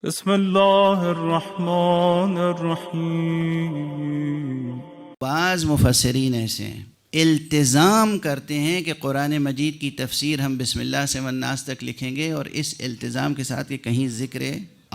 بسم اللہ الرحمن الرحیم۔ بعض مفسرین ایسے ہیں التزام کرتے ہیں کہ قرآن مجید کی تفسیر ہم بسم اللہ سے والناس تک لکھیں گے، اور اس التزام کے ساتھ کہ کہیں ذکر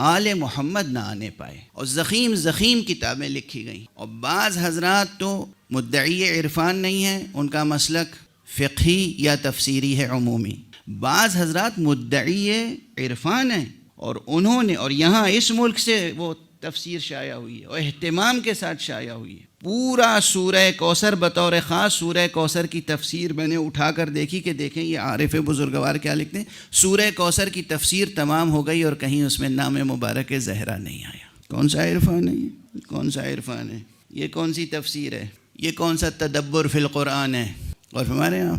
آل محمد نہ آنے پائے، اور زخیم کتابیں لکھی گئیں۔ اور بعض حضرات تو مدعی عرفان نہیں ہیں، ان کا مسلک فقہی یا تفسیری ہے عمومی۔ بعض حضرات مدعی عرفان ہیں، اور انہوں نے، اور یہاں اس ملک سے وہ تفسیر شائع ہوئی ہے اور اہتمام کے ساتھ شائع ہوئی ہے۔ پورا سورہ کوثر بطور خاص سورہ کوثر کی تفسیر میں نے اٹھا کر دیکھی کہ دیکھیں یہ عارف بزرگوار کیا لکھتے ہیں۔ سورہ کوثر کی تفسیر تمام ہو گئی اور کہیں اس میں نام مبارک زہرا نہیں آیا۔ کون سا عرفان ہے یہ؟ کون سا عرفان ہے یہ؟ کون سی تفسیر ہے یہ؟ کون سا تدبر فی القرآن ہے؟ اور ہمارے یہاں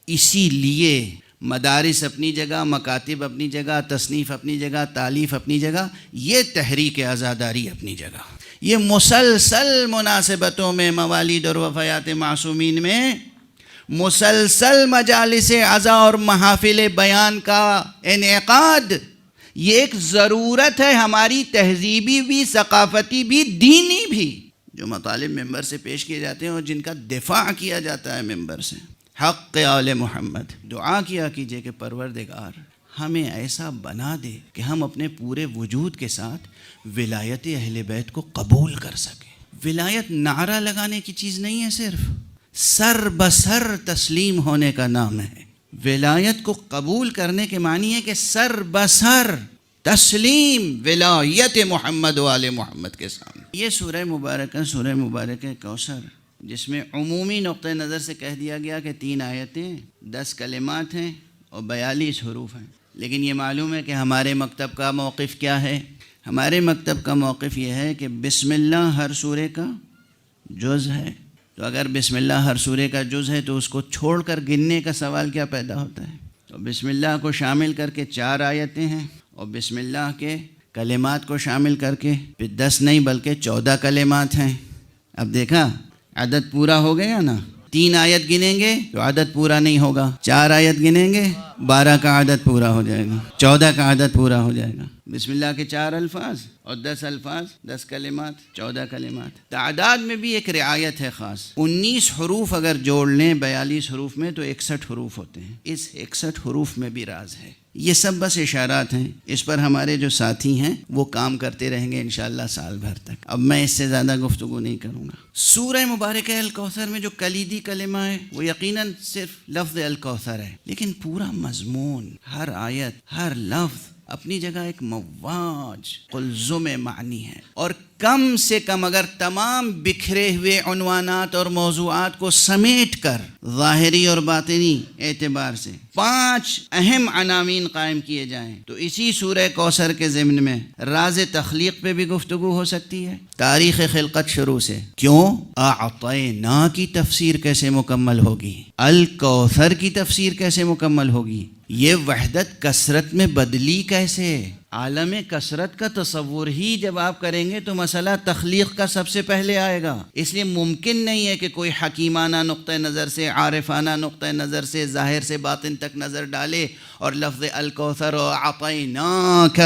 اسی لیے مدارس اپنی جگہ، مکاتب اپنی جگہ، تصنیف اپنی جگہ، تالیف اپنی جگہ، یہ تحریک عزاداری اپنی جگہ، یہ مسلسل مناسبتوں میں، موالید اور وفیات معصومین میں مسلسل مجالس عزا اور محافل بیان کا انعقاد، یہ ایک ضرورت ہے ہماری، تہذیبی بھی، ثقافتی بھی، دینی بھی۔ جو مطالب ممبر سے پیش کیے جاتے ہیں اور جن کا دفاع کیا جاتا ہے ممبر سے، حق آل محمد، دعا کیا کیجئے کہ پروردگار ہمیں ایسا بنا دے کہ ہم اپنے پورے وجود کے ساتھ ولایت اہل بیت کو قبول کر سکیں۔ ولایت نعرہ لگانے کی چیز نہیں ہے، صرف سر بسر تسلیم ہونے کا نام ہے۔ ولایت کو قبول کرنے کے معنی ہے کہ سر بسر تسلیم ولایت محمد و آل محمد کے سامنے۔ یہ سورہ مبارکہ کوثر، جس میں عمومی نقطہ نظر سے کہہ دیا گیا کہ 3 آیتیں، 10 کلمات ہیں اور 42 حروف ہیں، لیکن یہ معلوم ہے کہ ہمارے مکتب کا موقف کیا ہے۔ ہمارے مکتب کا موقف یہ ہے کہ بسم اللہ ہر سورے کا جز ہے، تو اگر بسم اللہ ہر سورے کا جز ہے تو اس کو چھوڑ کر گننے کا سوال کیا پیدا ہوتا ہے؟ تو بسم اللہ کو شامل کر کے 4 آیتیں ہیں، اور بسم اللہ کے کلمات کو شامل کر کے پھر 10 نہیں بلکہ 14 کلمات ہیں۔ اب دیکھا عدد پورا ہو گیا نا؟ 3 آیت گنیں گے تو عدد پورا نہیں ہوگا، 4 آیت گنیں گے 12 کا عدد پورا ہو جائے گا، 14 کا عدد پورا ہو جائے گا۔ بسم اللہ کے 4 الفاظ اور 10 الفاظ، 10 کلمات، 14 کلمات۔ تعداد میں بھی ایک رعایت ہے خاص، 19 حروف اگر جوڑ لیں 42 حروف میں تو 61 حروف ہوتے ہیں۔ اس 61 حروف میں بھی راز ہے۔ یہ سب بس اشارات ہیں، اس پر ہمارے جو ساتھی ہیں وہ کام کرتے رہیں گے انشاءاللہ سال بھر تک۔ اب میں اس سے زیادہ گفتگو نہیں کروں گا۔ سورہ مبارکہ الکوثر میں جو کلیدی کلمہ ہے وہ یقیناً صرف لفظ الکوثر ہے، لیکن پورا مضمون، ہر آیت، ہر لفظ اپنی جگہ ایک مواج قلزم معنی ہے، اور کم سے کم اگر تمام بکھرے ہوئے عنوانات اور موضوعات کو سمیٹ کر ظاہری اور باطنی اعتبار سے 5 اہم عناوین قائم کیے جائیں تو اسی سورہ کوثر کے ضمن میں راز تخلیق پہ بھی گفتگو ہو سکتی ہے، تاریخ خلقت شروع سے، کیوں اعطینا کی تفسیر کیسے مکمل ہوگی، الکوثر کی تفسیر کیسے مکمل ہوگی، یہ وحدت کثرت میں بدلی کیسے، عالم کثرت کا تصور ہی جب آپ کریں گے تو مسئلہ تخلیق کا سب سے پہلے آئے گا۔ اس لیے ممکن نہیں ہے کہ کوئی حکیمانہ نقطہ نظر سے، عارفانہ نقطہ نظر سے، ظاہر سے باطن تک نظر ڈالے اور لفظ الکوثر و اعطیناک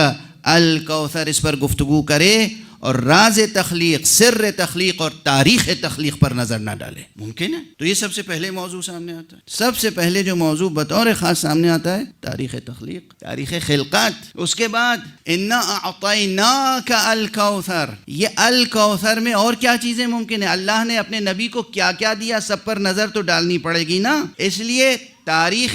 الکوثر اس پر گفتگو کرے اور راز تخلیق، سر تخلیق اور تاریخ تخلیق پر نظر نہ ڈالے۔ ممکن ہے؟ تو یہ سب سے پہلے موضوع سامنے آتا ہے۔ سب سے پہلے جو موضوع بطور خاص سامنے آتا ہے تاریخ تخلیق، تاریخ خلقت۔ اس کے بعد انا اعطیناک الکوثر، یہ الکوثر میں اور کیا چیزیں ممکن ہیں؟ اللہ نے اپنے نبی کو کیا کیا دیا، سب پر نظر تو ڈالنی پڑے گی نا۔ اس لیے تاریخ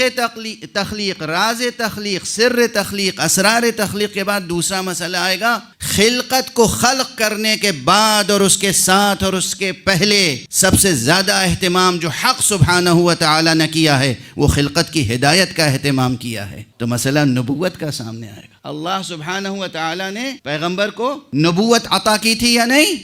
تخلیق، راز تخلیق، سر تخلیق، اسرار تخلیق کے بعد دوسرا مسئلہ آئے گا خلقت کو خلق کرنے کے بعد اور اس کے ساتھ اور اس کے پہلے سب سے زیادہ اہتمام جو حق سبحانہ و تعالی نے کیا ہے وہ خلقت کی ہدایت کا اہتمام کیا ہے، تو مسئلہ نبوت کا سامنے آئے گا۔ اللہ سبحانہ و تعالی نے پیغمبر کو نبوت عطا کی تھی یا نہیں؟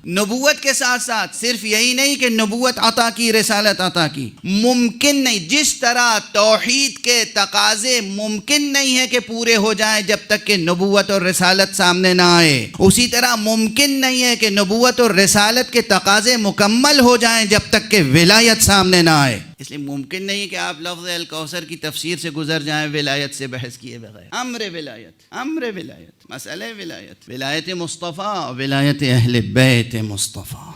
نبوت کے ساتھ ساتھ صرف یہی نہیں کہ نبوت عطا کی، رسالت عطا کی، ممکن نہیں، جس طرح توحید کے تقاضے ممکن نہیں ہے کہ پورے ہو جائیں جب تک کہ نبوت اور رسالت سامنے نہ آئے، اسی طرح ممکن نہیں ہے کہ نبوت اور رسالت کے تقاضے مکمل ہو جائیں جب تک کہ ولایت سامنے نہ آئے۔ اس لیے ممکن نہیں کہ آپ لفظ الکوثر کی تفسیر سے گزر جائیں ولایت سے بحث کیے بغیر. امر ولایت مسئلہ ولایت مصطفیٰ، ولایت اہل بیت مصطفیٰ،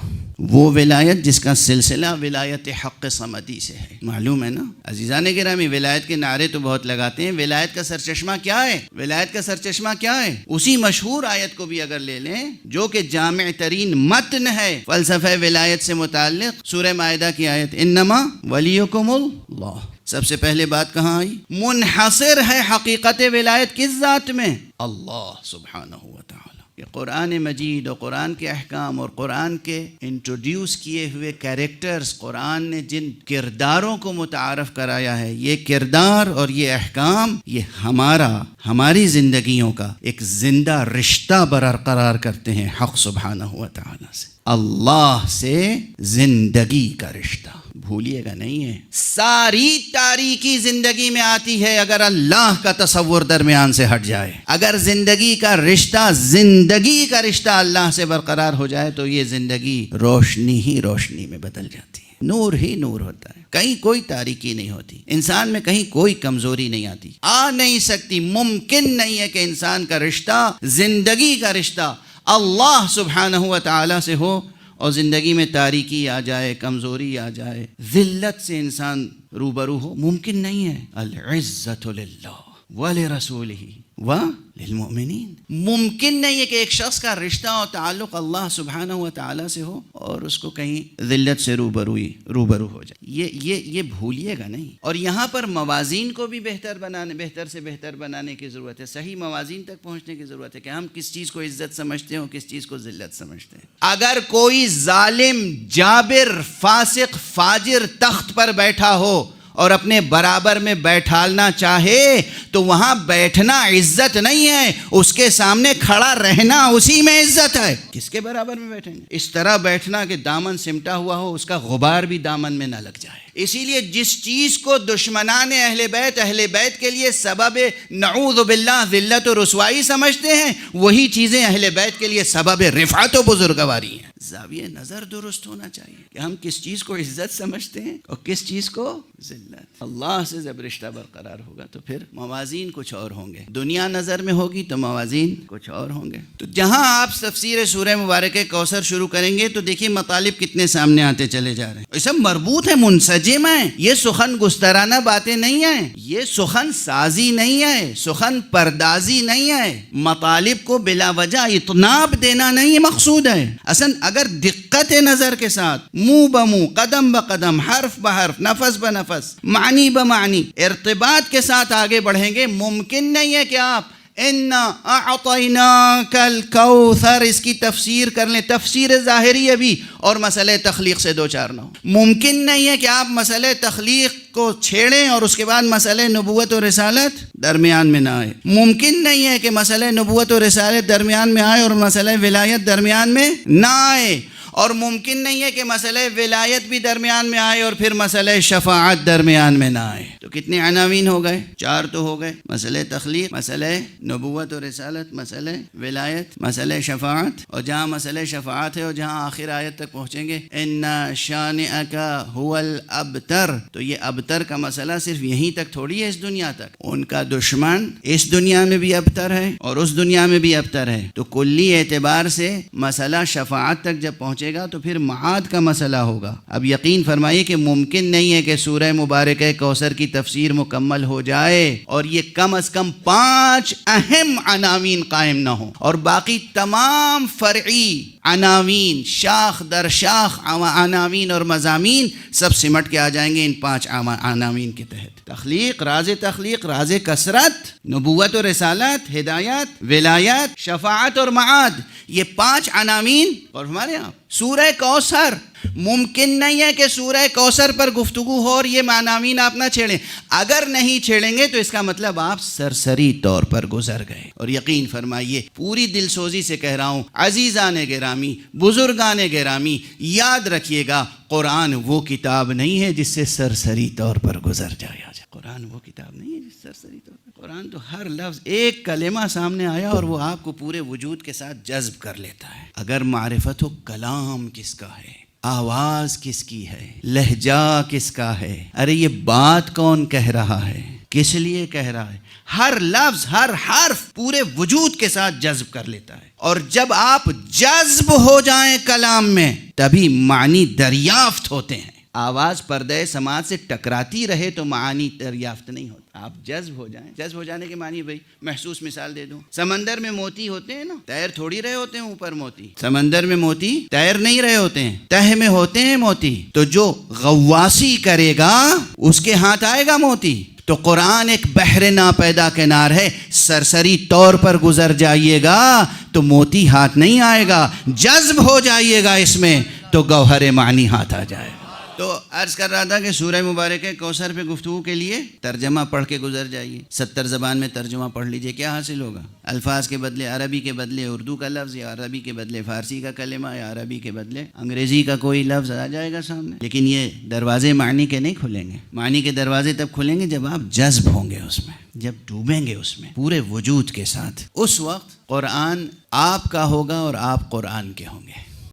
وہ ولایت جس کا سلسلہ ولایت حق صمدی سے ہے. معلوم ہے نا عزیزان گرامی، ولایت کے نعرے تو بہت لگاتے ہیں. ولایت کا سرچشمہ کیا ہے؟ ولایت کا سرچشمہ کیا ہے؟ اسی مشہور آیت کو بھی اگر لے لیں جو کہ جامع ترین متن ہے فلسفہ ولایت سے متعلق، سورہ مائدہ کی آیت انما ولیکم اللہ. سب سے پہلے بات کہاں آئی؟ منحصر ہے حقیقت ولایت کس ذات میں؟ اللہ سبحانہ و تعالی. کہ قرآن مجید اور قرآن کے احکام اور قرآن کے انٹروڈیوس کیے ہوئے کیریکٹرز، قرآن نے جن کرداروں کو متعارف کرایا ہے، یہ کردار اور یہ احکام یہ ہماری زندگیوں کا ایک زندہ رشتہ برقرار کرتے ہیں حق سبحانہ و تعالی سے، اللہ سے زندگی کا رشتہ. بھولیے گا نہیں ہے، ساری تاریکی زندگی میں آتی ہے اگر اللہ کا تصور درمیان سے ہٹ جائے. اگر زندگی کا رشتہ اللہ سے برقرار ہو جائے تو یہ زندگی روشنی ہی روشنی میں بدل جاتی ہے، نور ہی نور ہوتا ہے، کہیں کوئی تاریکی نہیں ہوتی، انسان میں کہیں کوئی کمزوری نہیں آتی، آ نہیں سکتی. ممکن نہیں ہے کہ انسان کا رشتہ، زندگی کا رشتہ اللہ سبحانہ و تعالی سے ہو اور زندگی میں تاریکی آ جائے، کمزوری آ جائے، ذلت سے انسان روبرو ہو. ممکن نہیں ہے. العزت للہ ولرسولہ وللمؤمنین. ممکن نہیں ہے کہ ایک شخص کا رشتہ اور تعلق اللہ سبحانہ و تعالی سے ہو اور اس کو کہیں ذلت سے روبرو ہو جائے. یہ بھولیے گا نہیں. اور یہاں پر موازین کو بھی بہتر سے بہتر بنانے کی ضرورت ہے. صحیح موازین تک پہنچنے کی ضرورت ہے کہ ہم کس چیز کو عزت سمجھتے ہیں اور کس چیز کو ذلت سمجھتے ہیں. اگر کوئی ظالم، جابر، فاسق، فاجر تخت پر بیٹھا ہو اور اپنے برابر میں بیٹھالنا چاہے تو وہاں بیٹھنا عزت نہیں ہے، اس کے سامنے کھڑا رہنا اسی میں عزت ہے. کس کے برابر میں بیٹھیں گے؟ اس طرح بیٹھنا کہ دامن سمٹا ہوا ہو، اس کا غبار بھی دامن میں نہ لگ جائے. اسی لیے جس چیز کو دشمنان اہل بیت کے لیے سبب نعوذ باللہ ذلت و رسوائی سمجھتے ہیں، وہی چیزیں اہل بیت کے لیے سبب رفعت و بزرگواری ہیں. زاویہ نظر درست ہونا چاہیے کہ ہم کس چیز کو عزت سمجھتے ہیں اور کس چیز کو ذلت. اللہ سے جب رشتہ برقرار ہوگا تو پھر موازین کچھ اور ہوں گے. دنیا نظر میں ہوگی تو موازین کچھ اور ہوں گے. تو جہاں آپ تفسیر سورہ مبارکہ کوثر شروع کریں گے تو دیکھیے مطالب کتنے سامنے آتے چلے جا رہے ہیں. یہ سب مربوط ہے، منسجم ہے. یہ سخن گسترانہ باتیں نہیں ہیں، یہ سخن سازی نہیں ہے، سخن پردازی نہیں ہے. مطالب کو بلا وجہ اطناب دینا نہیں مقصود ہے. اصلا اگر دقت نظر کے ساتھ منہ بمنہ، قدم بقدم، حرف بحرف، نفس بنفس، معنی بمعنی ارتباط کے ساتھ آگے بڑھیں گے، ممکن نہیں ہے کہ آپ اِنَّا أَعْطَيْنَاكَ الْكَوْثَرَ اس کی تفسیر کر لیں، تفسیر ظاہری ابھی، اور مسئلہ تخلیق سے دو چار نہ ہو. ممکن نہیں ہے کہ آپ مسئلہ تخلیق کو چھیڑیں اور اس کے بعد مسئلہ نبوت و رسالت درمیان میں نہ آئے. ممکن نہیں ہے کہ مسئلہ نبوت و رسالت درمیان میں آئے اور مسئلہ ولایت درمیان میں نہ آئے. اور ممکن نہیں ہے کہ مسئلہ ولایت بھی درمیان میں آئے اور پھر مسئلہ شفاعت درمیان میں نہ آئے. تو کتنے عناوین ہو گئے؟ چار تو ہو گئے. مسئلہ تخلیق، مسئلہ نبوت و رسالت، مسئلہ ولایت، مسئلہ شفاعت. اور جہاں مسئلہ شفاعت ہے اور جہاں آخر آیت تک پہنچیں گے ان شانئک هو الابتر، تو یہ ابتر کا مسئلہ صرف یہیں تک تھوڑی ہے، اس دنیا تک. ان کا دشمن اس دنیا میں بھی ابتر ہے اور اس دنیا میں بھی ابتر ہے. تو کلی اعتبار سے مسئلہ شفاعت تک جب پہنچے گا تو پھر معاد کا مسئلہ ہوگا. اب یقین فرمائیے کہ ممکن نہیں ہے کہ سورہ مبارکہ کوثر کی تفسیر مکمل ہو جائے اور یہ کم از کم 5 اہم عناوین قائم نہ ہوں اور باقی تمام فرعی عناوین، شاخ در شاخ عناوین اور مضامین سب سمٹ کے آ جائیں گے ان 5 عناوین کے تحت. تخلیق، راز کثرت، نبوت و رسالت، ہدایت، ولایت، شفاعت اور معاد، یہ 5 عناوین. اور ہمارے یہاں سورہ کوثر، ممکن نہیں ہے کہ سورہ کوثر پر گفتگو ہو اور یہ عناوین آپ نہ چھیڑیں. اگر نہیں چھیڑیں گے تو اس کا مطلب آپ سرسری طور پر گزر گئے. اور یقین فرمائیے، پوری دل سوزی سے کہہ رہا ہوں، عزیزان گرامی، بزرگان گرامی، یاد رکھیے گا قرآن وہ کتاب نہیں ہے جس سے سرسری طور پر گزر جایا جائے. قرآن وہ کتاب نہیں ہے جس سرسری طور پر. قرآن تو ہر لفظ، ایک کلمہ سامنے آیا اور وہ آپ کو پورے وجود کے ساتھ جذب کر لیتا ہے. اگر معرفت ہو کلام کس کا ہے، آواز کس کی ہے، لہجہ کس کا ہے، ارے یہ بات کون کہہ رہا ہے، کس لیے کہہ رہا ہے، ہر لفظ ہر حرف پورے وجود کے ساتھ جذب کر لیتا ہے. اور جب آپ جذب ہو جائیں کلام میں تبھی معنی دریافت ہوتے ہیں. آواز پردے سماعت سے ٹکراتی رہے تو معانی دریافت نہیں ہوتا. آپ جذب ہو جائیں. جذب ہو جانے کے معنی بھائی محسوس مثال دے دوں. سمندر میں موتی ہوتے ہیں نا، تیر تھوڑی رہے ہوتے ہیں اوپر موتی. سمندر میں موتی تیر نہیں رہے ہوتے ہیں، تہ میں ہوتے ہیں موتی. تو جو غواصی کرے گا اس کے ہاتھ آئے گا موتی. تو قرآن ایک بحر ناپیدا کنار ہے، سرسری طور پر گزر جائیے گا تو موتی ہاتھ نہیں آئے گا، جذب ہو جائیے گا اس میں تو گوہر معنی ہاتھ آ جائے گا. تو عرض کر رہا تھا کہ سورہ مبارکہ کوثر پہ گفتگو کے لیے ترجمہ پڑھ کے گزر جائیے. 70 زبان میں ترجمہ پڑھ لیجئے، کیا حاصل ہوگا؟ الفاظ کے بدلے عربی کے بدلے اردو کا لفظ، یا عربی کے بدلے فارسی کا کلمہ، یا عربی کے بدلے انگریزی کا کوئی لفظ آ جائے گا سامنے. لیکن یہ دروازے معنی کے نہیں کھلیں گے. معنی کے دروازے تب کھلیں گے جب آپ جذب ہوں گے اس میں، جب ڈوبیں گے اس میں پورے وجود کے ساتھ. اس وقت قرآن آپ کا ہوگا اور آپ قرآن کے ہوں گے.